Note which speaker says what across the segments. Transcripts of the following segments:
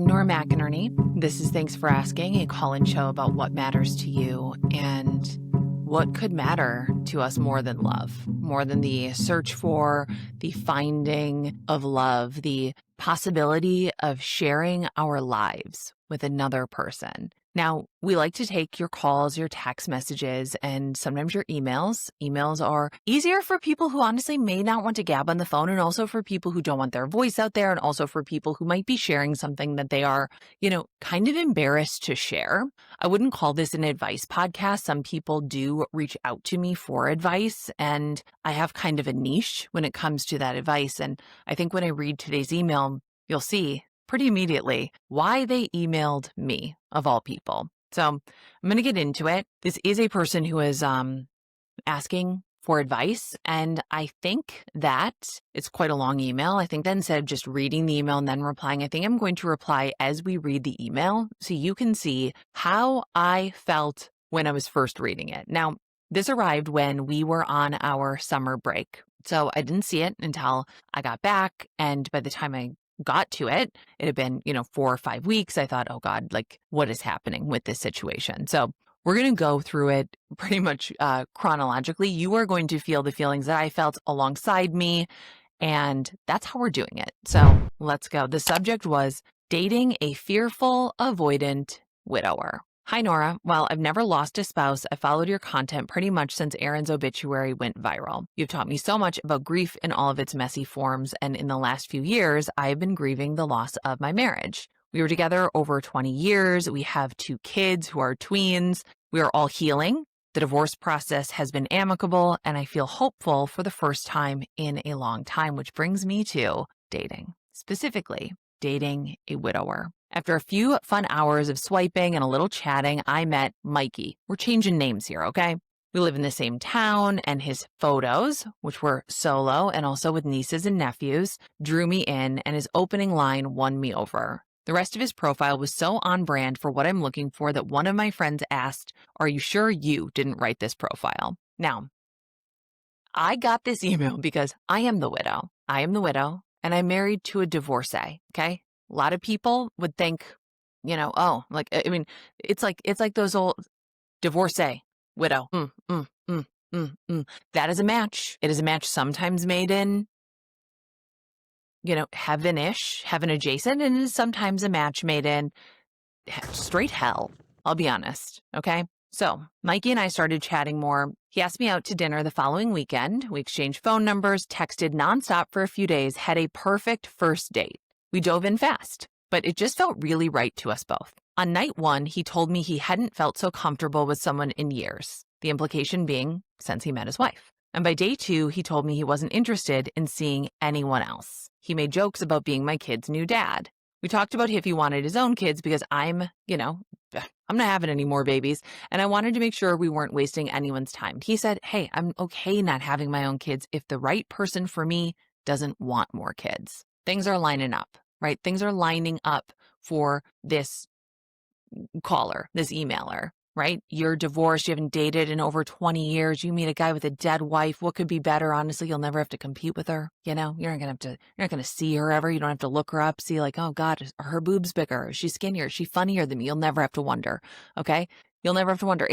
Speaker 1: Nora McInerny. This is Thanks for Asking, a call-in show about what matters to you and what could matter to us more than love, more than the search for, the finding of love, the possibility of sharing our lives with another person. Now, we like to take your calls, your text messages, and sometimes your emails. Emails are easier for people who honestly may not want to gab on the phone, and also for people who don't want their voice out there, and also for people who might be sharing something that they are, kind of embarrassed to share. I wouldn't call this an advice podcast. Some people do reach out to me for advice, and I have kind of a niche when it comes to that advice. And I think when I read today's email, you'll see pretty immediately why they emailed me, of all people. So I'm going to get into it. This is a person who is asking for advice, and I think that it's quite a long email. I think that instead of just reading the email and then replying, I think I'm going to reply as we read the email so you can see how I felt when I was first reading it. Now, this arrived when we were on our summer break, so I didn't see it until I got back, and by the time I got to it, it had been, 4 or 5 weeks. I thought, oh God, what is happening with this situation? So we're going to go through it pretty much chronologically. You are going to feel the feelings that I felt alongside me, and that's how we're doing it. So let's go. The subject was dating a fearful, avoidant widower. Hi, Nora. While I've never lost a spouse, I followed your content pretty much since AREN's obituary went viral. You've taught me so much about grief in all of its messy forms, and in the last few years, I have been grieving the loss of my marriage. We were together over 20 years. We have 2 kids who are tweens. We are all healing. The divorce process has been amicable, and I feel hopeful for the first time in a long time, which brings me to dating, specifically dating a widower. After a few fun hours of swiping and a little chatting, I met Mikey. We're changing names here, okay? We live in the same town, and his photos, which were solo and also with nieces and nephews, drew me in, and his opening line won me over. The rest of his profile was so on brand for what I'm looking for that one of my friends asked, "Are you sure you didn't write this profile?" Now, I got this email because I am the widow. And I'm married to a divorcee, okay? A lot of people would think, it's like those old divorcee, widow. That is a match. It is a match sometimes made in, heaven-ish, heaven adjacent, and it is sometimes a match made in straight hell, I'll be honest, okay? So Mikey and I started chatting more. He asked me out to dinner the following weekend. We exchanged phone numbers, texted nonstop for a few days, had a perfect first date. We dove in fast, but it just felt really right to us both. On night 1, he told me he hadn't felt so comfortable with someone in years, the implication being since he met his wife. And by day 2, he told me he wasn't interested in seeing anyone else. He made jokes about being my kid's new dad. We talked about if he wanted his own kids because I'm not having any more babies, and I wanted to make sure we weren't wasting anyone's time. He said, hey, I'm okay not having my own kids if the right person for me doesn't want more kids. Things are lining up, right? Things are lining up for this caller, this emailer, right? You're divorced, you haven't dated in over 20 years, you meet a guy with a dead wife. What could be better? Honestly, you'll never have to compete with her. You're not gonna see her ever. You don't have to look her up, see oh God, are her boobs bigger? Is she skinnier? Is she funnier than me? You'll never have to wonder. Okay. You'll never have to wonder.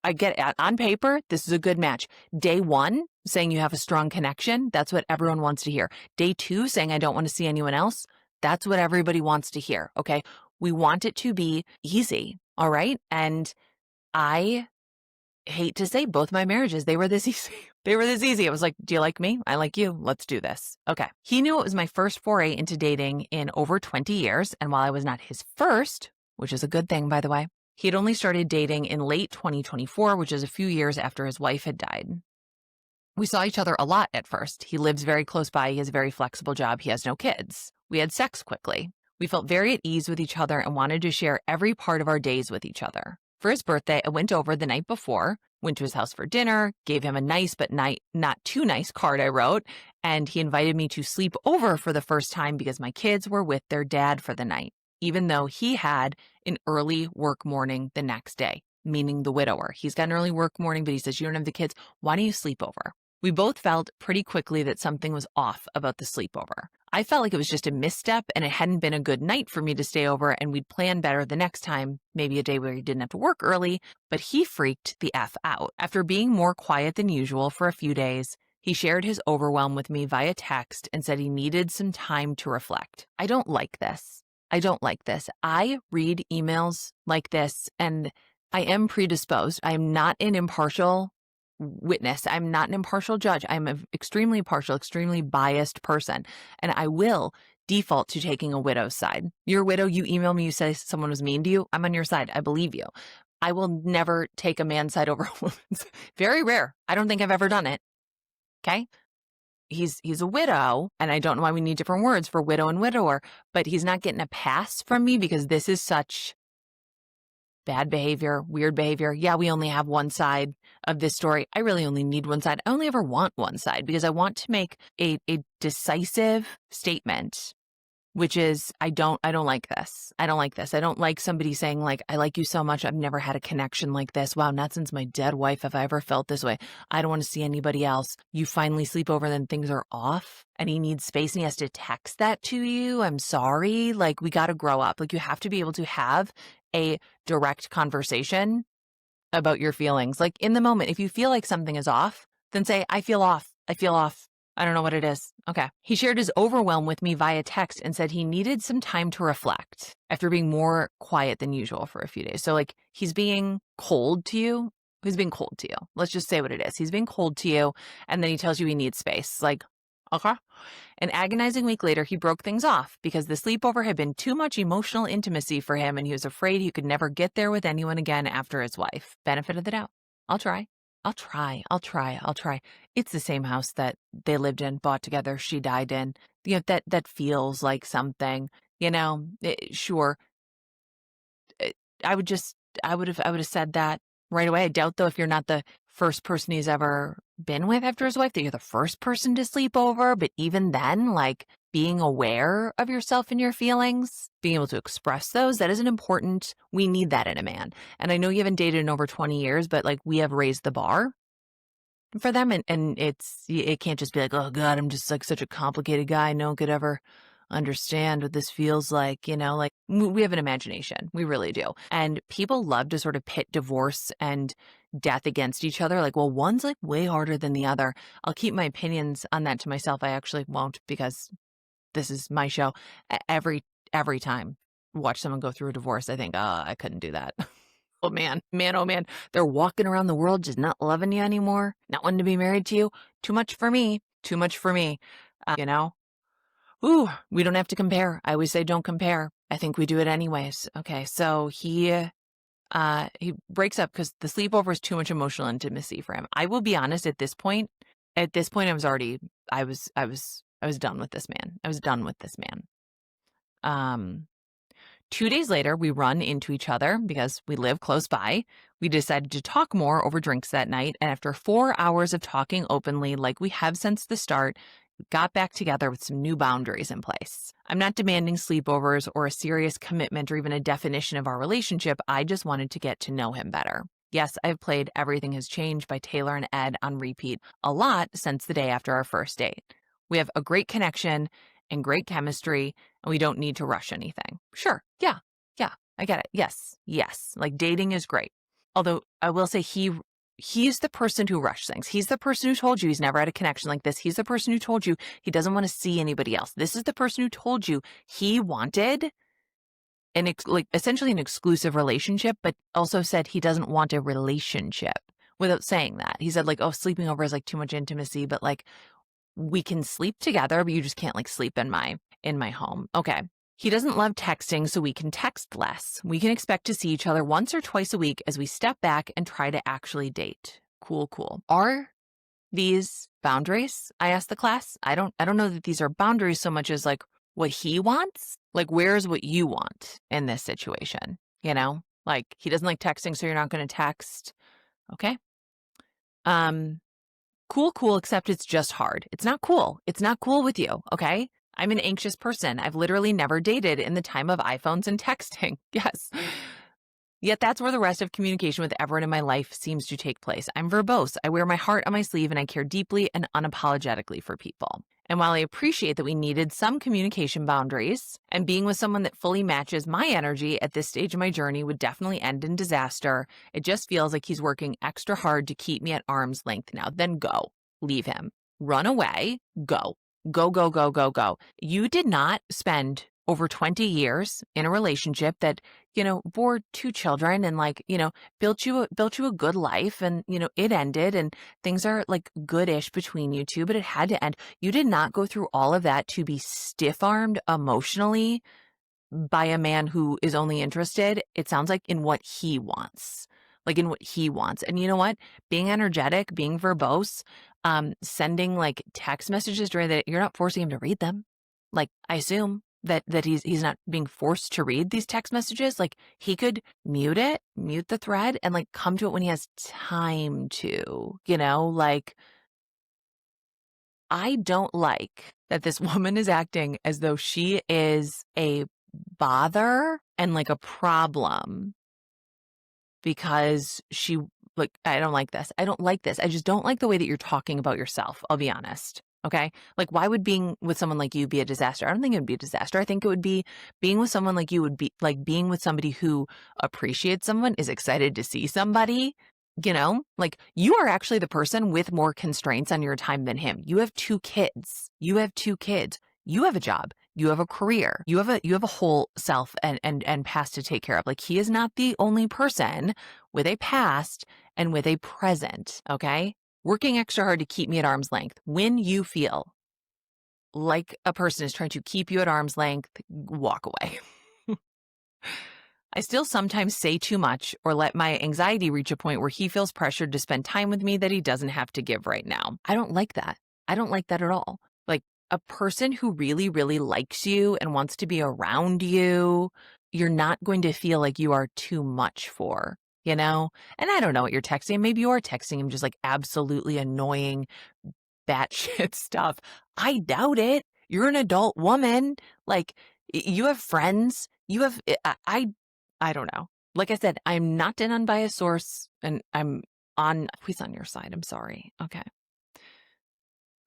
Speaker 1: I get it. On paper, this is a good match. Day 1, saying you have a strong connection. That's what everyone wants to hear. Day 2, saying I don't want to see anyone else. That's what everybody wants to hear. Okay. We want it to be easy. All right. And I hate to say both my marriages, they were this easy. They were this easy. I was like, do you like me? I like you. Let's do this. Okay. He knew it was my first foray into dating in over 20 years. And while I was not his first, which is a good thing, by the way, he had only started dating in late 2024, which is a few years after his wife had died. We saw each other a lot at first. He lives very close by. He has a very flexible job. He has no kids. We had sex quickly. We felt very at ease with each other and wanted to share every part of our days with each other. For his birthday, I went over the night before, went to his house for dinner, gave him a nice but not too nice card I wrote, and he invited me to sleep over for the first time because my kids were with their dad for the night, even though he had an early work morning the next day, meaning the widower. He's got an early work morning, but he says, you don't have the kids. Why don't you sleep over? We both felt pretty quickly that something was off about the sleepover. I felt like it was just a misstep and it hadn't been a good night for me to stay over, and we'd plan better the next time, maybe a day where he didn't have to work early, but he freaked the F out. After being more quiet than usual for a few days, he shared his overwhelm with me via text and said he needed some time to reflect. I don't like this. I don't like this. I read emails like this and I am predisposed. I am not an impartial witness. I'm not an impartial judge. I'm an extremely partial, extremely biased person. And I will default to taking a widow's side. You're a widow, you email me, you say someone was mean to you, I'm on your side. I believe you. I will never take a man's side over a woman's. Very rare. I don't think I've ever done it. Okay? He's a widow, and I don't know why we need different words for widow and widower, but he's not getting a pass from me because this is such bad behavior, weird behavior. Yeah, we only have one side of this story. I really only need one side. I only ever want one side because I want to make a decisive statement, which is I don't like this. I don't like this. I don't like somebody saying like, I like you so much. I've never had a connection like this. Wow, not since my dead wife have I ever felt this way. I don't want to see anybody else. You finally sleep over, then things are off and he needs space and he has to text that to you. I'm sorry. Like, we got to grow up. Like, you have to be able to have a direct conversation about your feelings. Like, in the moment, if you feel like something is off, then say, I feel off. I feel off. I don't know what it is. Okay. He shared his overwhelm with me via text and said he needed some time to reflect after being more quiet than usual for a few days. So like, he's being cold to you. He's being cold to you. Let's just say what it is. He's being cold to you. And then he tells you he needs space. Like, okay. An agonizing week later, he broke things off because the sleepover had been too much emotional intimacy for him and he was afraid he could never get there with anyone again after his wife. Benefit of the doubt. I'll try. It's the same house that they lived in, bought together, she died in. You know, that feels like something, you know, sure. I would have said that right away. I doubt though, if you're not the first person he's ever been with after his wife, that you're the first person to sleep over. But even then, like, being aware of yourself and your feelings, being able to express those, that isn't important. We need that in a man. And I know you haven't dated in over 20 years, but like, we have raised the bar for them. And it can't just be like, oh God, I'm just like such a complicated guy. No one could ever understand what this feels like. You know, like, we have an imagination. We really do. And people love to sort of pit divorce and death against each other. Like, well, one's like way harder than the other. I'll keep my opinions on that to myself. I actually won't, because this is my show. Every time watch someone go through a divorce, I think, oh, I couldn't do that. Oh man, they're walking around the world just not loving you anymore, not wanting to be married to you. Too much for me. You know, ooh, we don't have to compare. I always say don't compare. I think we do it anyways. Okay, so he breaks up because the sleepover is too much emotional intimacy for him. I will be honest, at this point, I was done with this man. 2 days later, we run into each other because we live close by. We decided to talk more over drinks that night. And after 4 hours of talking openly, like we have since the start, we got back together with some new boundaries in place. I'm not demanding sleepovers or a serious commitment or even a definition of our relationship. I just wanted to get to know him better. Yes, I've played Everything Has Changed by Taylor and Ed on repeat a lot since the day after our first date. We have a great connection and great chemistry, and we don't need to rush anything. Sure. Yeah, I get it. Yes. Like, dating is great. Although I will say he's the person who rushed things. He's the person who told you he's never had a connection like this. He's the person who told you he doesn't want to see anybody else. This is the person who told you he wanted essentially an exclusive relationship, but also said he doesn't want a relationship without saying that. He said, like, oh, sleeping over is like too much intimacy, but like, we can sleep together, but you just can't like sleep in my home. Okay. He doesn't love texting, so we can text less. We can expect to see each other once or twice a week as we step back and try to actually date. Cool. Are these boundaries? I asked the class. I don't know that these are boundaries so much as like what he wants. Like, where's what you want in this situation? You know, like, he doesn't like texting, so you're not going to text. Okay. Cool, except it's just hard. It's not cool. It's not cool with you, okay? I'm an anxious person. I've literally never dated in the time of iPhones and texting. Yes. Yet that's where the rest of communication with everyone in my life seems to take place. I'm verbose. I wear my heart on my sleeve and I care deeply and unapologetically for people. And while I appreciate that we needed some communication boundaries, and being with someone that fully matches my energy at this stage of my journey would definitely end in disaster, it just feels like he's working extra hard to keep me at arm's length now. Then go. Leave him. Run away. Go. Go, go, go, go, go. You did not spend over 20 years in a relationship that, bore 2 children and built you a good life, and, it ended and things are like goodish between you two, but it had to end. You did not go through all of that to be stiff-armed emotionally by a man who is only interested, it sounds like, in what he wants. Like in what he wants. And you know what? Being energetic, being verbose, sending like text messages during that, you're not forcing him to read them. Like, I assume that he's not being forced to read these text messages. Like, he could mute the thread and like come to it when he has time to, like, I don't like that this woman is acting as though she is a bother and like a problem because she, like, I don't like this. I don't like this. I just don't like the way that you're talking about yourself. I'll be honest. Okay. Like, why would being with someone like you be a disaster? I don't think it would be a disaster. I think it would be being with someone like you would be like being with somebody who appreciates someone, is excited to see somebody, like you are actually the person with more constraints on your time than him. You have 2 kids. You have a job. You have a career. You have a whole self and past to take care of. Like, he is not the only person with a past and with a present. Okay. Working extra hard to keep me at arm's length. When you feel like a person is trying to keep you at arm's length, walk away. I still sometimes say too much or let my anxiety reach a point where he feels pressured to spend time with me that he doesn't have to give right now. I don't like that. I don't like that at all. Like, a person who really, really likes you and wants to be around you, you're not going to feel like you are too much for, And I don't know what you're texting. Maybe you are texting him just like absolutely annoying batshit stuff. I doubt it. You're an adult woman. Like, you have friends. You have, I don't know. Like I said, I'm not an unbiased source, and he's on your side. I'm sorry. Okay.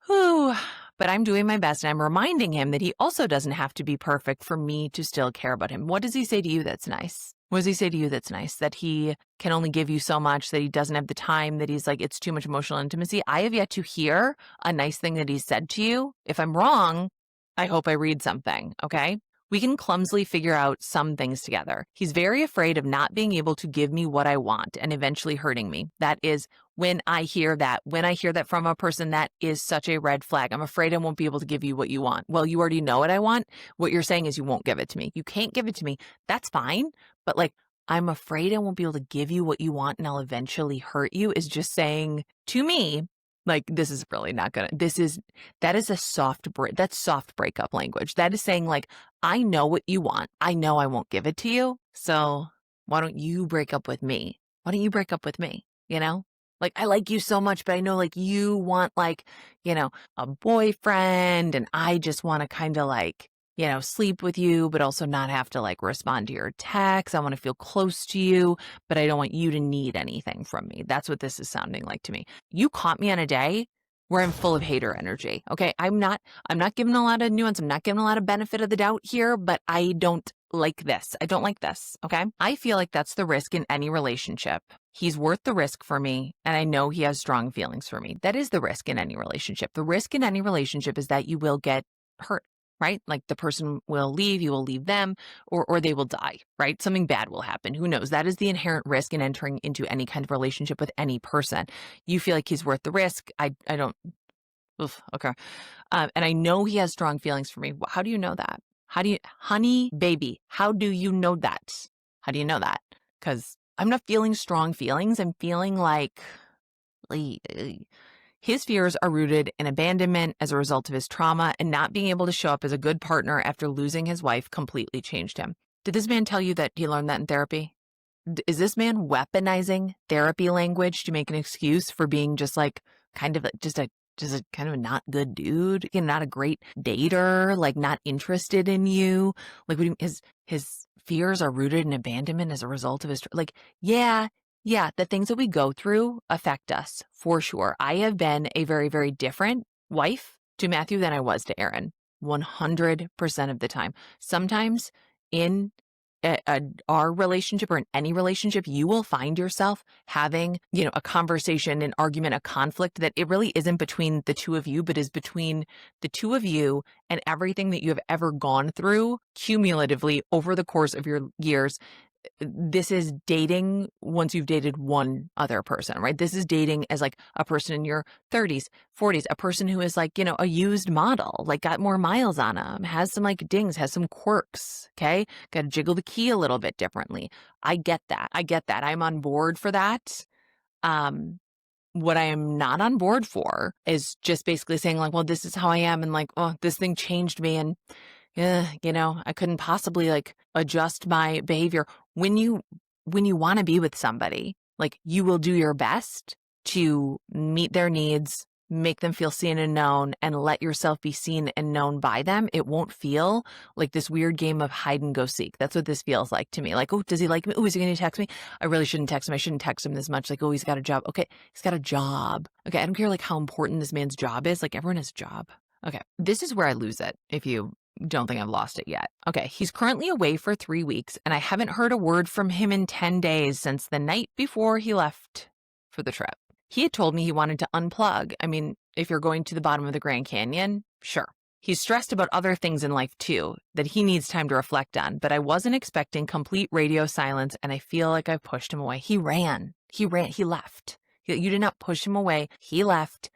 Speaker 1: Whew. But I'm doing my best, and I'm reminding him that he also doesn't have to be perfect for me to still care about him. What does he say to you that's nice? What does he say to you that's nice? That he can only give you so much, that he doesn't have the time, that he's like, it's too much emotional intimacy. I have yet to hear a nice thing that he's said to you. If I'm wrong, I hope I read something, okay? We can clumsily figure out some things together. He's very afraid of not being able to give me what I want and eventually hurting me. That is, when I hear that from a person, that is such a red flag. I'm afraid I won't be able to give you what you want. Well, you already know what I want. What you're saying is you won't give it to me. You can't give it to me. That's fine. But like, I'm afraid I won't be able to give you what you want and I'll eventually hurt you is just saying to me, like, this is really not gonna, that is a that's soft breakup language. That is saying, like, I know what you want. I know I won't give it to you. So why don't you break up with me? Why don't you break up with me? Like, I like you so much, but I know like you want like, a boyfriend, and I just want to kind of like, sleep with you, but also not have to like respond to your texts. I want to feel close to you, but I don't want you to need anything from me. That's what this is sounding like to me. You caught me on a day where I'm full of hater energy. Okay. I'm not giving a lot of nuance. I'm not giving a lot of benefit of the doubt here, but I don't like this. I don't like this. Okay. I feel like that's the risk in any relationship. He's worth the risk for me, and I know he has strong feelings for me. That is the risk in any relationship. The risk in any relationship is that you will get hurt, right? Like, the person will leave, you will leave them, or they will die, right? Something bad will happen. Who knows? That is the inherent risk in entering into any kind of relationship with any person. You feel like he's worth the risk. I don't. Oof, okay. And I know he has strong feelings for me. How do you know that? Honey, baby, how do you know that? How do you know that? Because I'm not feeling strong feelings. I'm feeling like his fears are rooted in abandonment as a result of his trauma, and not being able to show up as a good partner after losing his wife completely changed him. Did this man tell you that he learned that in therapy? Is this man weaponizing therapy language to make an excuse for being just like kind of just a kind of a not good dude, not a great dater, like not interested in you? Like, his fears are rooted in abandonment as a result of his, like, yeah, the things that we go through affect us for sure. I have been a very, very different wife to Matthew than I was to AREN, 100% of the time. Sometimes in our relationship or in any relationship, you will find yourself having, a conversation, an argument, a conflict that it really isn't between the two of you, but is between the two of you and everything that you have ever gone through cumulatively over the course of your years. This is dating once you've dated one other person, right? This is dating as like a person in your 30s, 40s, a person who is like, a used model, like got more miles on them, has some like dings, has some quirks, okay? Got to jiggle the key a little bit differently. I get that. I'm on board for that. What I am not on board for is just basically saying like, well, this is how I am. And like, oh, this thing changed me. And I couldn't possibly like adjust my behavior. When you want to be with somebody, like you will do your best to meet their needs, make them feel seen and known, and let yourself be seen and known by them. It won't feel like this weird game of hide and go seek. That's what this feels like to me. Like, oh, does he like me? Oh, is he going to text me? I really shouldn't text him. I shouldn't text him this much. Like, oh, he's got a job. Okay, he's got a job. Okay, I don't care like how important this man's job is. Like everyone has a job. Okay, this is where I lose it if you don't think I've lost it yet. Okay, he's currently away for 3 weeks, and I haven't heard a word from him in 10 days since the night before he left for the trip. He had told me he wanted to unplug. I mean, if you're going to the bottom of the Grand Canyon, sure. He's stressed about other things in life too, that he needs time to reflect on, but I wasn't expecting complete radio silence, and I feel like I've pushed him away. He left. You did not push him away. He left.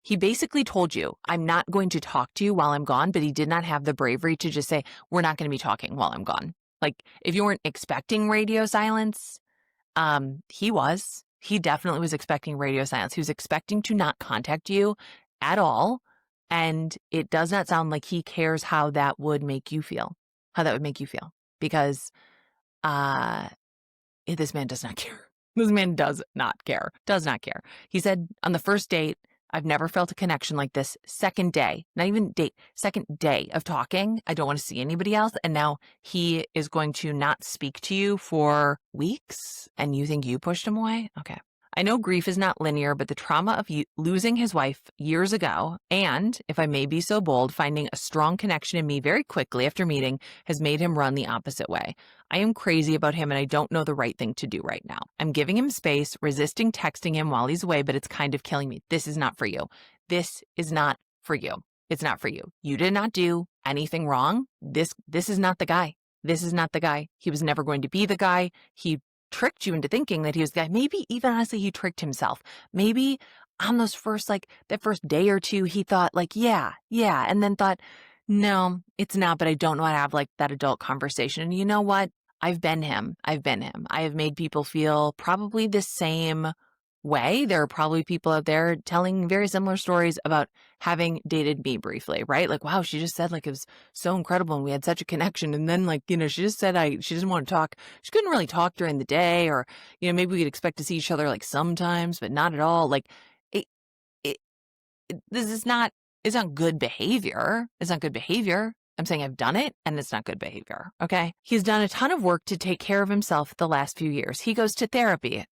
Speaker 1: He basically told you, I'm not going to talk to you while I'm gone, but he did not have the bravery to just say, we're not going to be talking while I'm gone. Like, if you weren't expecting radio silence, he definitely was expecting radio silence. He was expecting to not contact you at all. And it does not sound like he cares how that would make you feel, because, this man does not care. This man does not care. He said on the first date, I've never felt a connection like this. Second day, not even date, second day of talking, I don't want to see anybody else. And now he is going to not speak to you for weeks, and you think you pushed him away? Okay. I know grief is not linear, but the trauma of losing his wife years ago, and, if I may be so bold, finding a strong connection in me very quickly after meeting, has made him run the opposite way. I am crazy about him, and I don't know the right thing to do right now. I'm giving him space, resisting texting him while he's away, but it's kind of killing me. This is not for you. This is not for you. It's not for you. You did not do anything wrong. This is not the guy. This is not the guy. He was never going to be the guy. He tricked you into thinking that he was the guy. Maybe even honestly, he tricked himself. Maybe on those first, like that first day or two, he thought like, yeah. And then thought, no, it's not, but I don't know how to have like that adult conversation. And you know what? I've been him. I have made people feel probably the same way. There are probably people out there telling very similar stories about having dated me briefly, right? Like, wow, she just said like it was so incredible and we had such a connection. And then like, she just said she doesn't want to talk. She couldn't really talk during the day, or, maybe we could expect to see each other like sometimes, but not at all. Like it's not good behavior. It's not good behavior. I'm saying I've done it, and it's not good behavior, okay? He's done a ton of work to take care of himself the last few years. He goes to therapy.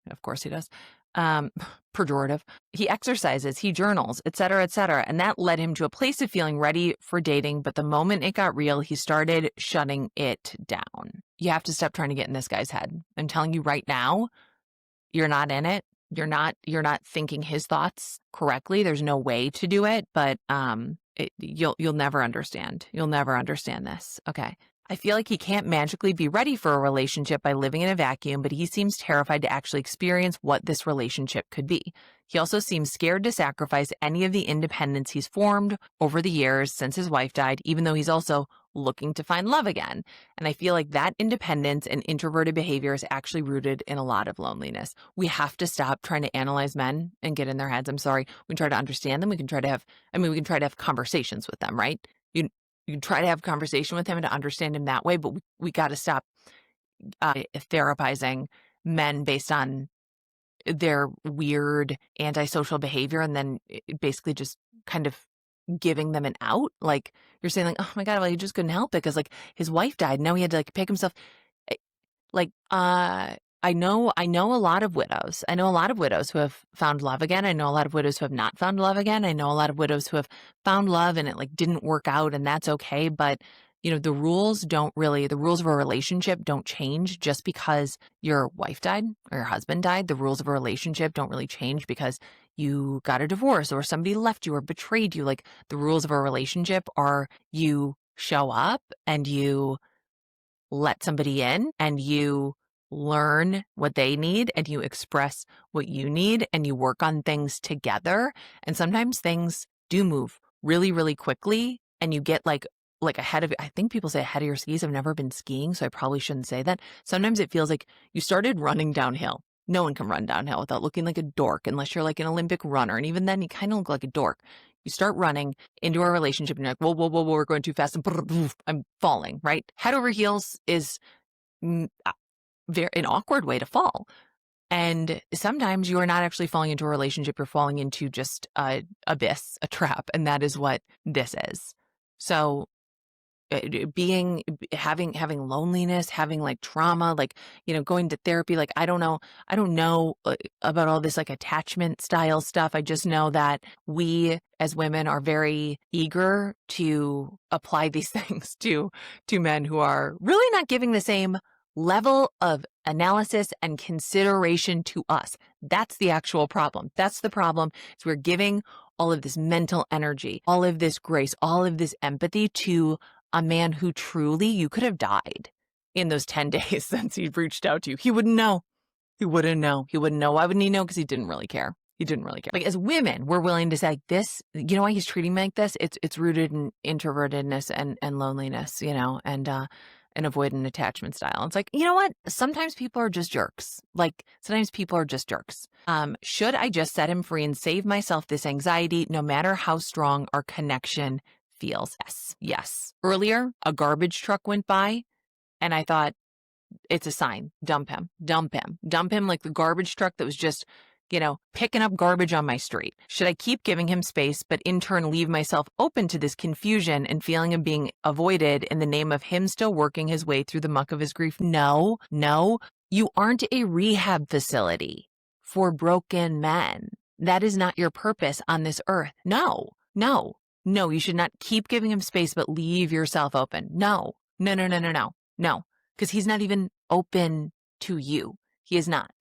Speaker 1: Of course he does. Pejorative. He exercises, he journals, etc., and that led him to a place of feeling ready for dating, but the moment it got real, he started shutting it down. You have to stop trying to get in this guy's head. I'm telling you right now, you're not in it. You're not thinking his thoughts correctly. There's no way to do it, but you'll never understand. You'll never understand this. Okay. I feel like he can't magically be ready for a relationship by living in a vacuum, but he seems terrified to actually experience what this relationship could be. He also seems scared to sacrifice any of the independence he's formed over the years since his wife died, even though he's also looking to find love again. And I feel like that independence and introverted behavior is actually rooted in a lot of loneliness. We have to stop trying to analyze men and get in their heads. I'm sorry. We can try to understand them. We can try to have conversations with them, right? You can try to have a conversation with him and to understand him that way, but we got to stop therapizing men based on their weird antisocial behavior, and then basically just kind of giving them an out. Like you're saying like, oh my God, well, he just couldn't help it because like his wife died. Now he had to like pick himself. Like, I know a lot of widows. I know a lot of widows who have found love again. I know a lot of widows who have not found love again. I know a lot of widows who have found love and it like didn't work out, and that's okay. But the rules of a relationship don't change just because your wife died or your husband died. The rules of a relationship don't really change because you got a divorce or somebody left you or betrayed you. Like the rules of a relationship are you show up and you let somebody in and you learn what they need and you express what you need and you work on things together. And sometimes things do move really, really quickly and you get like ahead of, I think people say ahead of your skis. I've never been skiing, so I probably shouldn't say that. Sometimes it feels like you started running downhill. No one can run downhill without looking like a dork unless you're like an Olympic runner. And even then you kind of look like a dork. You start running into a relationship and you're like, whoa, whoa, whoa, whoa, we're going too fast and I'm falling, right? Head over heels is very an awkward way to fall. And sometimes you are not actually falling into a relationship, you're falling into just a abyss, a trap. And that is what this is. So having loneliness, having like trauma, like, going to therapy, like, I don't know about all this like attachment style stuff. I just know that we as women are very eager to apply these things to men who are really not giving the same level of analysis and consideration to us. That's the actual problem. That's the problem, is we're giving all of this mental energy, all of this grace, all of this empathy to a man who truly, you could have died in those 10 days since he reached out to you. He wouldn't know. He wouldn't know. Why wouldn't he know? Because he didn't really care. Like as women, we're willing to say like this, why he's treating me like this? It's rooted in introvertedness and loneliness, and avoidant attachment style. It's like, you know what? Sometimes people are just jerks. Should I just set him free and save myself this anxiety, no matter how strong our connection feels? Yes. Earlier, a garbage truck went by and I thought, it's a sign. Dump him like the garbage truck that was just, picking up garbage on my street. Should I keep giving him space, but in turn leave myself open to this confusion and feeling of being avoided in the name of him still working his way through the muck of his grief? No, you aren't a rehab facility for broken men. That is not your purpose on this earth. No, you should not keep giving him space, but leave yourself open. No, because he's not even open to you. He is not.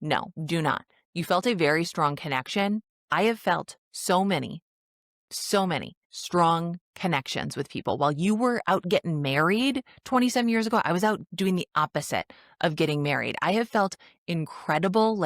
Speaker 1: No, do not. You felt a very strong connection. I have felt so many strong connections with people. While you were out getting married 20-some years ago, I was out doing the opposite of getting married. I have felt incredible,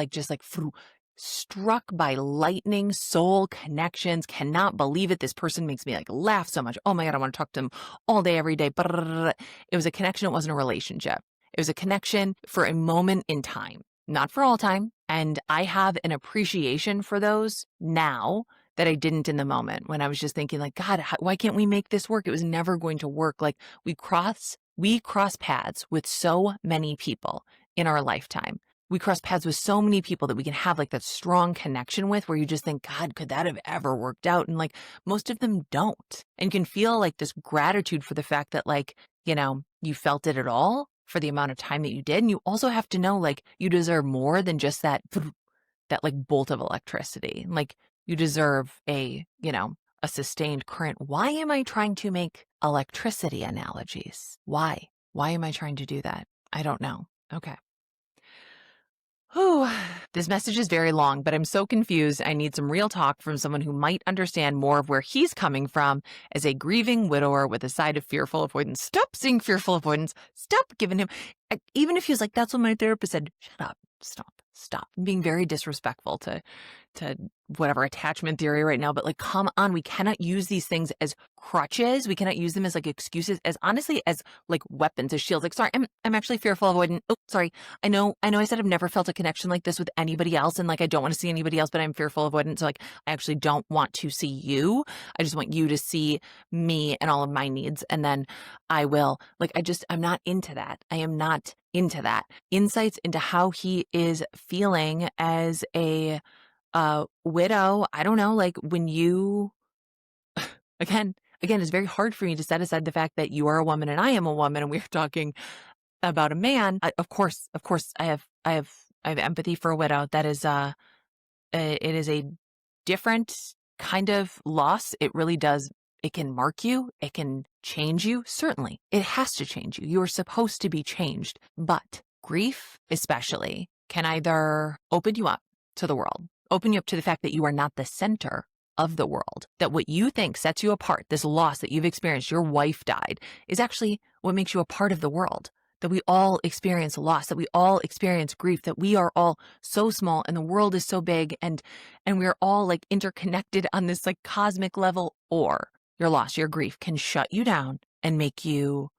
Speaker 1: struck by lightning soul connections. Cannot believe it. This person makes me laugh so much. Oh my God, I want to talk to them all day, every day. It was a connection. It wasn't a relationship. It was a connection for a moment in time, not for all time. And I have an appreciation for those now that I didn't in the moment, when I was just thinking God, why can't we make this work? It was never going to work. We cross paths with so many people in our lifetime. We cross paths with so many people that we can have that strong connection with, where you just think, God, could that have ever worked out? And most of them don't. And you can feel this gratitude for the fact that you felt it at all for the amount of time that you did. And you also have to know you deserve more than just that bolt of electricity. You deserve a sustained current. Why am I trying to make electricity analogies? Why am I trying to do that? I don't know. Okay. Whew. This message is very long, but I'm so confused. I need some real talk from someone who might understand more of where he's coming from as a grieving widower with a side of fearful avoidance. Stop seeing fearful avoidance. Stop giving him, even if he was that's what my therapist said. Shut up. Stop. I'm being very disrespectful to whatever attachment theory right now, but come on, we cannot use these things as crutches. We cannot use them as excuses, as honestly as weapons, as shields. Sorry, I'm actually fearful avoidant. Oh, sorry. I know I said I've never felt a connection like this with anybody else, and I don't want to see anybody else, but I'm fearful avoidant. So I actually don't want to see you. I just want you to see me and all of my needs, and then I will. I'm not into that. I am not into that. Insights into how he is feeling as a widow. I don't know, when you Again, it's very hard for me to set aside the fact that you are a woman and I am a woman, and we're talking about a man. Of course, I have empathy for a widow. That is, it is a different kind of loss. It really does. It can mark you. It can change you. Certainly, it has to change you. You are supposed to be changed. But grief, especially, can either open you up to the world, open you up to the fact that you are not the center of the world, that what you think sets you apart, this loss that you've experienced, your wife died, is actually what makes you a part of the world. That we all experience loss, that we all experience grief, that we are all so small and the world is so big, and we're all like interconnected on this like cosmic level. Or your loss, your grief can shut you down and make you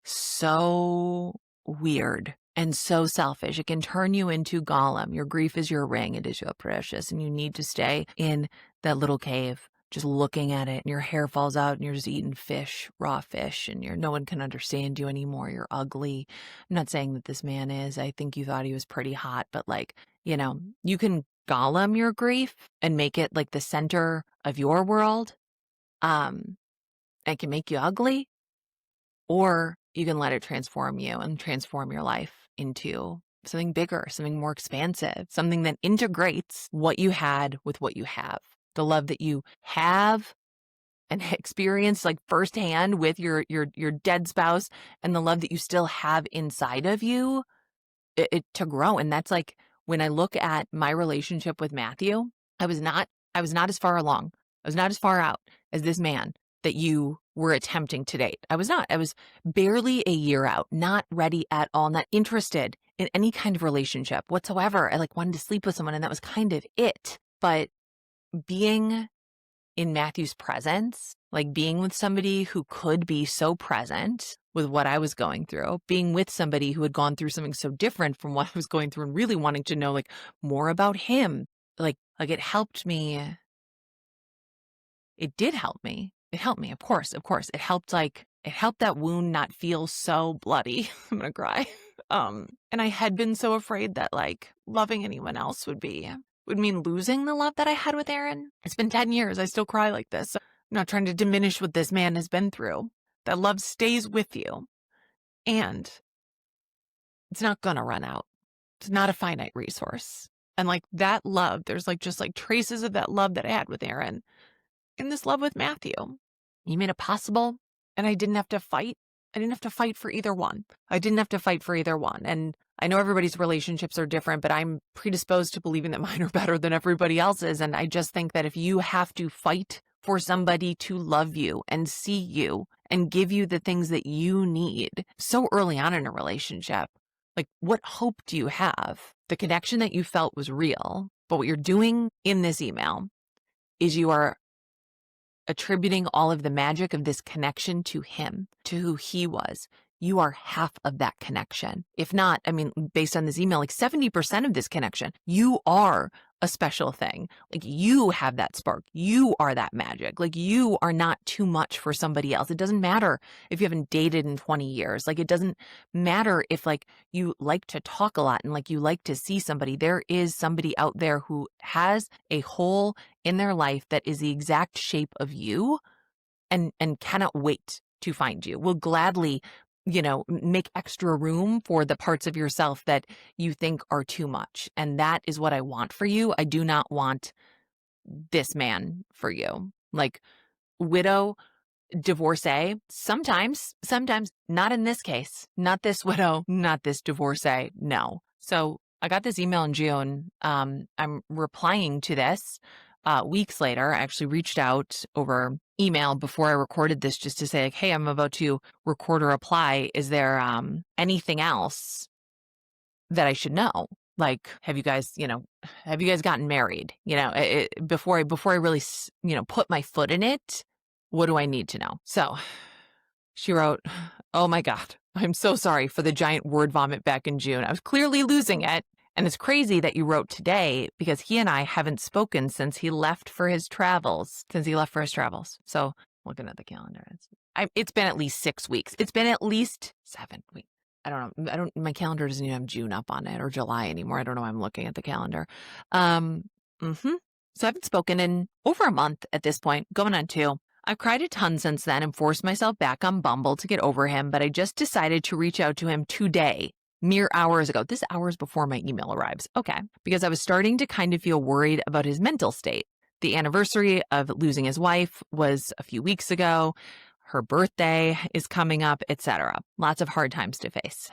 Speaker 1: so weird and so selfish. It can turn you into Gollum. Your grief is your ring, it is your precious, and you need to stay in that little cave just looking at it, and your hair falls out and you're just eating fish, raw fish, and no one can understand you anymore. You're ugly. I'm not saying that this man is. I think you thought he was pretty hot, but like, you can Gollum your grief and make it like the center of your world. It can make you ugly, or you can let it transform you and transform your life into something bigger, something more expansive, something that integrates what you had with what you have. The love that you have and experience like firsthand with your dead spouse, and the love that you still have inside of you, it to grow. And that's like, when I look at my relationship with Matthew, I was not as far along. I was not as far out as this man that you were attempting to date. I was not. I was barely a year out, not ready at all, not interested in any kind of relationship whatsoever. I like wanted to sleep with someone, and that was kind of it. But being in Matthew's presence, like being with somebody who could be so present with what I was going through, being with somebody who had gone through something so different from what I was going through, and really wanting to know like more about him, like it helped me. It did help me. It helped me, of course. It helped that wound not feel so bloody. I'm gonna cry. And I had been so afraid that like loving anyone else would mean losing the love that I had with AREN. It's been 10 years. I still cry like this. I'm not trying to diminish what this man has been through. That love stays with you. And it's not gonna run out. It's not a finite resource. And like that love, there's like just like traces of that love that I had with AREN in this love with Matthew. He made it possible, and I didn't have to fight. I didn't have to fight for either one. And I know everybody's relationships are different, but I'm predisposed to believing that mine are better than everybody else's. And I just think that if you have to fight for somebody to love you and see you and give you the things that you need so early on in a relationship, like what hope do you have? The connection that you felt was real, but what you're doing in this email is you are attributing all of the magic of this connection to him, to who he was. You are half of that connection. If not, I mean, based on this email, like 70% of this connection, you are a special thing. Like you have that spark. You are that magic. Like you are not too much for somebody else. It doesn't matter if you haven't dated in 20 years. Like it doesn't matter if like you like to talk a lot and like you like to see somebody. There is somebody out there who has a hole in their life that is the exact shape of you and cannot wait to find you. Will gladly make extra room for the parts of yourself that you think are too much. And that is what I want for you. I do not want this man for you. Like widow, divorcee, sometimes, not in this case, not this widow, not this divorcee. No. So I got this email in June. I'm replying to this weeks later. I actually reached out over email before I recorded this just to say, like, hey, I'm about to record a reply. Is there anything else that I should know? Like, have you guys gotten married? Before I really, put my foot in it, what do I need to know? So she wrote, oh my God, I'm so sorry for the giant word vomit back in June. I was clearly losing it. And it's crazy that you wrote today because he and I haven't spoken since he left for his travels. So looking at the calendar, it's been at least 6 weeks. It's been at least 7 weeks. I don't know. My calendar doesn't even have June up on it or July anymore. I don't know why I'm looking at the calendar. So I haven't spoken in over a month at this point, going on 2. I've cried a ton since then and forced myself back on Bumble to get over him, but I just decided to reach out to him today, mere hours ago. This hours before my email arrives. Okay. Because I was starting to kind of feel worried about his mental state. The anniversary of losing his wife was a few weeks ago. Her birthday is coming up, etc. Lots of hard times to face.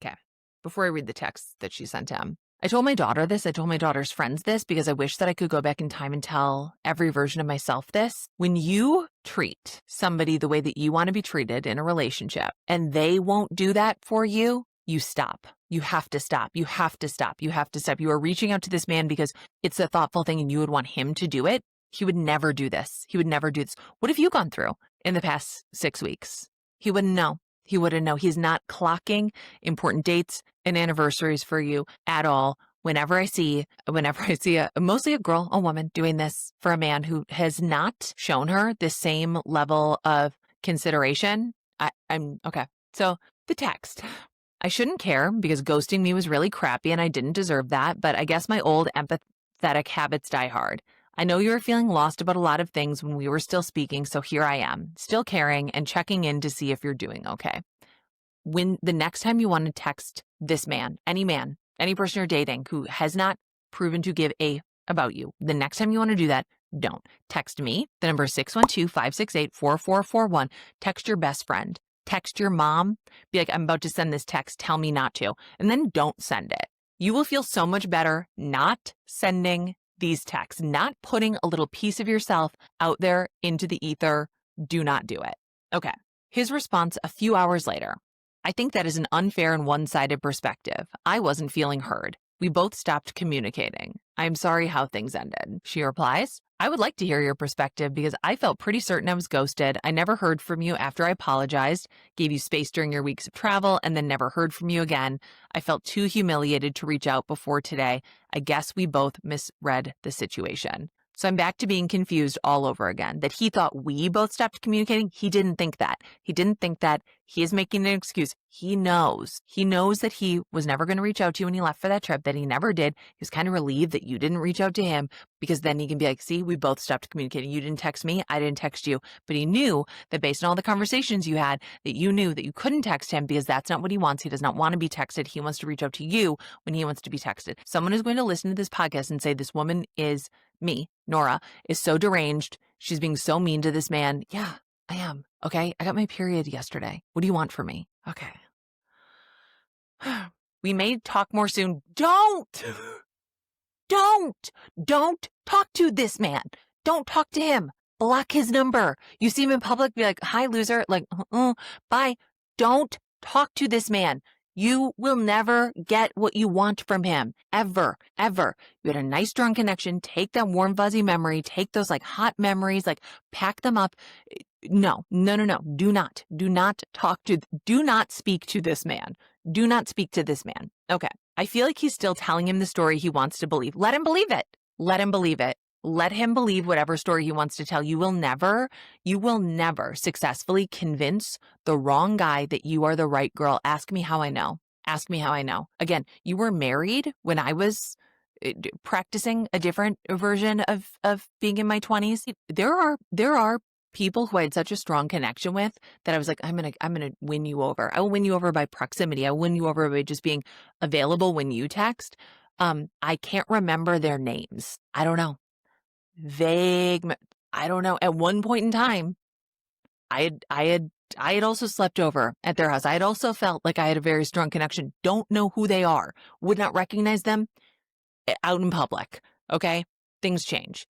Speaker 1: Okay. Before I read the text that she sent him, I told my daughter this. I told my daughter's friends this because I wish that I could go back in time and tell every version of myself this. When you treat somebody the way that you want to be treated in a relationship and they won't do that for you, you stop. You have to stop. You have to stop. You have to stop. You are reaching out to this man because it's a thoughtful thing and you would want him to do it. He would never do this. He would never do this. What have you gone through in the past 6 weeks? He wouldn't know. He wouldn't know. He's not clocking important dates and anniversaries for you at all. Whenever I see mostly a girl, a woman doing this for a man who has not shown her the same level of consideration, I'm okay. So the text. I shouldn't care because ghosting me was really crappy and I didn't deserve that, but I guess my old empathetic habits die hard. I know you were feeling lost about a lot of things when we were still speaking, so here I am, still caring and checking in to see if you're doing okay. When the next time you want to text this man, any person you're dating who has not proven to give a about you, the next time you want to do that, don't. Text me, the number 612-568-4441. Text your best friend. Text your mom. Be like, I'm about to send this text. Tell me not to. And then don't send it. You will feel so much better not sending these texts, not putting a little piece of yourself out there into the ether. Do not do it. Okay. His response a few hours later. I think that is an unfair and one-sided perspective. I wasn't feeling heard. We both stopped communicating. I'm sorry how things ended. She replies, I would like to hear your perspective because I felt pretty certain I was ghosted. I never heard from you after I apologized, gave you space during your weeks of travel, and then never heard from you again. I felt too humiliated to reach out before today. I guess we both misread the situation. So I'm back to being confused all over again, that he thought we both stopped communicating. He didn't think that. He didn't think that. He is making an excuse. He knows. He knows that he was never going to reach out to you when he left for that trip, that he never did. He was kind of relieved that you didn't reach out to him because then he can be like, see, we both stopped communicating. You didn't text me. I didn't text you. But he knew that based on all the conversations you had, that you knew that you couldn't text him because that's not what he wants. He does not want to be texted. He wants to reach out to you when he wants to be texted. Someone is going to listen to this podcast and say, this woman is me, Nora, is so deranged. She's being so mean to this man. Yeah, I am. Okay. I got my period yesterday. What do you want from me? Okay. We may talk more soon. Don't talk to this man. Don't talk to him. Block his number. You see him in public, be like, hi, loser. Like, bye. Don't talk to this man. You will never get what you want from him, ever, ever. You had a nice, strong connection. Take that warm, fuzzy memory. Take those like hot memories, like pack them up. No. Do not speak to this man. Do not speak to this man. Okay. I feel like he's still telling him the story he wants to believe. Let him believe it. Let him believe it. Let him believe whatever story he wants to tell. You will never successfully convince the wrong guy that you are the right girl. Ask me how I know. Ask me how I know. Again, you were married when I was practicing a different version of being in my 20s. There are people who I had such a strong connection with that I was like, I'm gonna win you over. I will win you over by proximity. I will win you over by just being available when you text. I can't remember their names. I don't know. Vague. I don't know. At one point in time, I had also slept over at their house. I had also felt like I had a very strong connection. Don't know who they are. Would not recognize them out in public. Okay. Things change.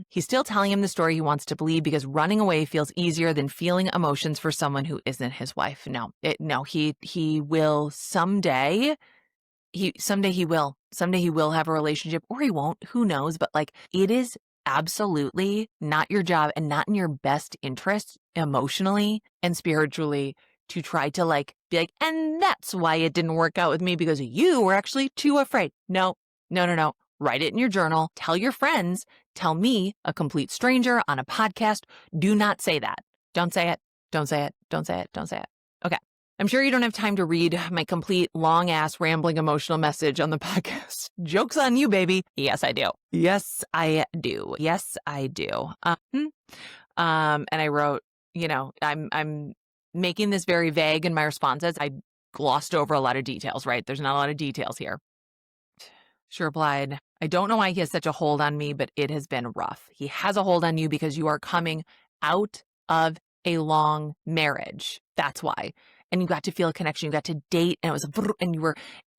Speaker 1: He's still telling him the story he wants to believe because running away feels easier than feeling emotions for someone who isn't his wife. He will someday. Someday he will have a relationship, or he won't, who knows, but like it is absolutely not your job and not in your best interest emotionally and spiritually to try to like be like, and that's why it didn't work out with me because you were actually too afraid. No. Write it in your journal. Tell your friends. Tell me, a complete stranger on a podcast. Do not say that. Don't say it. Don't say it. Don't say it. Don't say it. Okay. I'm sure you don't have time to read my complete long-ass rambling emotional message on the podcast. Joke's on you, baby. Yes, I do. Yes, I do. Yes, I do. And I wrote, I'm making this very vague in my responses. I glossed over a lot of details, right? There's not a lot of details here. She replied, I don't know why he has such a hold on me, but it has been rough. He has a hold on you because you are coming out of a long marriage. That's why. And you got to feel a connection. You got to date, and it was, and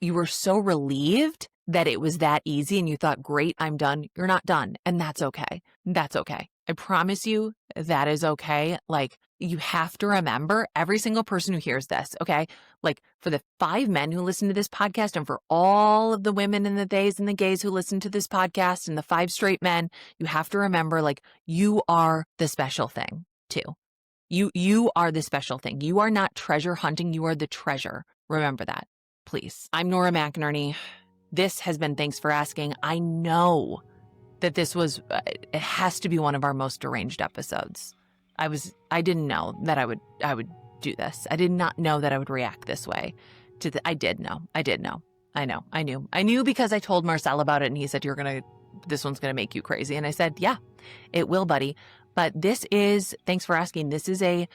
Speaker 1: you were so relieved that it was that easy. And you thought, great, I'm done. You're not done. And that's okay. That's okay. I promise you that is okay. Like, you have to remember, every single person who hears this, okay? Like, for the 5 men who listen to this podcast, and for all of the women and the theys and the gays who listen to this podcast, and the 5 straight men, you have to remember, like, you are the special thing too. You are the special thing. You are not treasure hunting. You are the treasure. Remember that, please. I'm Nora McInerny. This has been Thanks for Asking. I know that this was, it has to be one of our most deranged episodes. I didn't know that I would do this. I did not know that I would react this way I did know. I knew because I told Marcel about it, and he said, this one's going to make you crazy. And I said, yeah, it will, buddy. But this is, Thanks for Asking. This is a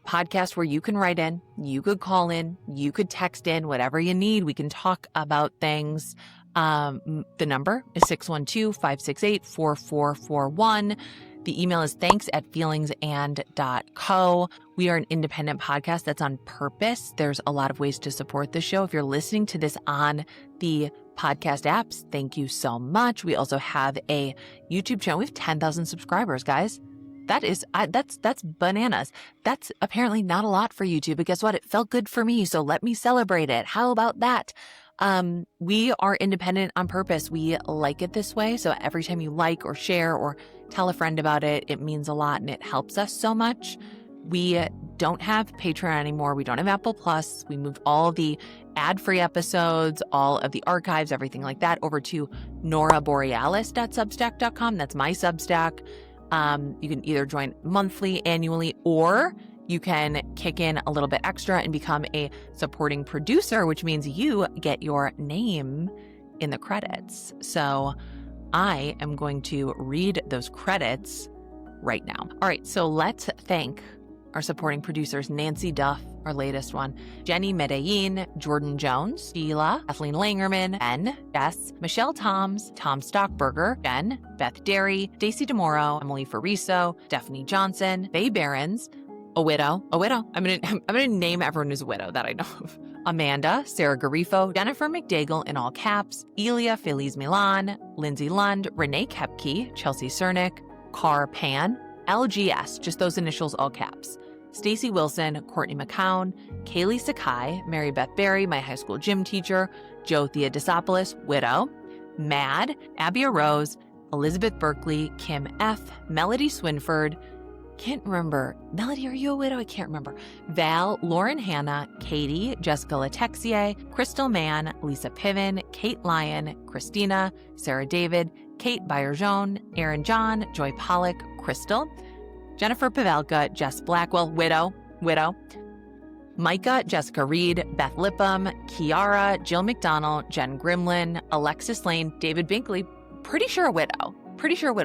Speaker 1: podcast where you can write in, you could call in, you could text in, whatever you need. We can talk about things. The number is 612-568-4441. The email is thanks@feelingsand.co. We are an independent podcast that's on purpose. There's a lot of ways to support the show. If you're listening to this on the podcast apps, thank you so much. We also have a YouTube channel. We have 10,000 subscribers, guys. That's bananas. That's apparently not a lot for YouTube, but guess what? It felt good for me, so let me celebrate it. How about that? We are independent on purpose. We like it this way. So every time you like or share or tell a friend about it, it means a lot and it helps us so much. We don't have Patreon anymore. We don't have Apple Plus. We moved all the ad-free episodes, all of the archives, everything like that over to noraborealis.substack.com. That's my Substack. You can either join monthly, annually, or you can kick in a little bit extra and become a supporting producer, which means you get your name in the credits. So I am going to read those credits right now. All right, so let's thank our supporting producers: Nancy Duff, our latest one, Jenny Medellin, Jordan Jones, Sheila, Kathleen Langerman, Ben, Jess, Michelle Toms, Tom Stockberger, Jen, Beth Derry, Stacey DeMoro, Emily Fariso, Stephanie Johnson, Faye Behrens, a widow. I'm gonna name everyone who's a widow that I know of. Amanda, Sarah Garifo, Jennifer McDaigle in all caps, Elia Feliz Milan, Lindsay Lund, Renee Kepke, Chelsea Cernick, Car Pan, LGS, just those initials, all caps, Stacy Wilson, Courtney McCown, Kaylee Sakai, Mary Beth Berry, my high school gym teacher, Joe Theodosopoulos, widow, Mad, Abby Rose, Elizabeth Berkeley, Kim F., Melody Swinford, can't remember. Melody, are you a widow? I can't remember. Val, Lauren Hanna, Katie, Jessica Letexier, Crystal Mann, Lisa Piven, Kate Lyon, Christina, Sarah David, Kate Byerjohn, Aaron John, Joy Pollock, Crystal, Jennifer Pavelka, Jess Blackwell, widow, Micah, Jessica Reed, Beth Lipham, Kiara, Jill McDonald, Jen Grimlin, Alexis Lane, David Binkley, pretty sure a widow,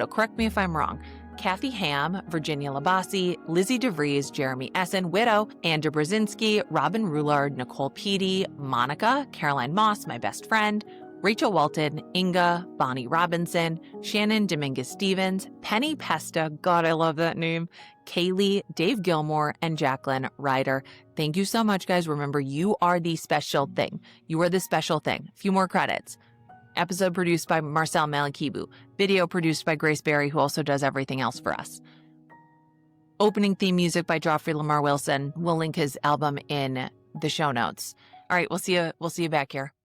Speaker 1: correct me if I'm wrong, Kathy Ham, Virginia Labasi, Lizzie DeVries, Jeremy Essen, widow, Andrew Brzezinski, Robin Roulard, Nicole Peedy, Monica, Caroline Moss, my best friend, Rachel Walton, Inga, Bonnie Robinson, Shannon Dominguez-Stevens, Penny Pesta, God, I love that name, Kaylee, Dave Gilmore, and Jacqueline Ryder. Thank you so much, guys. Remember, you are the special thing. You are the special thing. A few more credits. Episode produced by Marcel Malekebu. Video produced by Grace Berry, who also does everything else for us. Opening theme music by Joffrey Lamar Wilson. We'll link his album in the show notes. All right, we'll see you back here.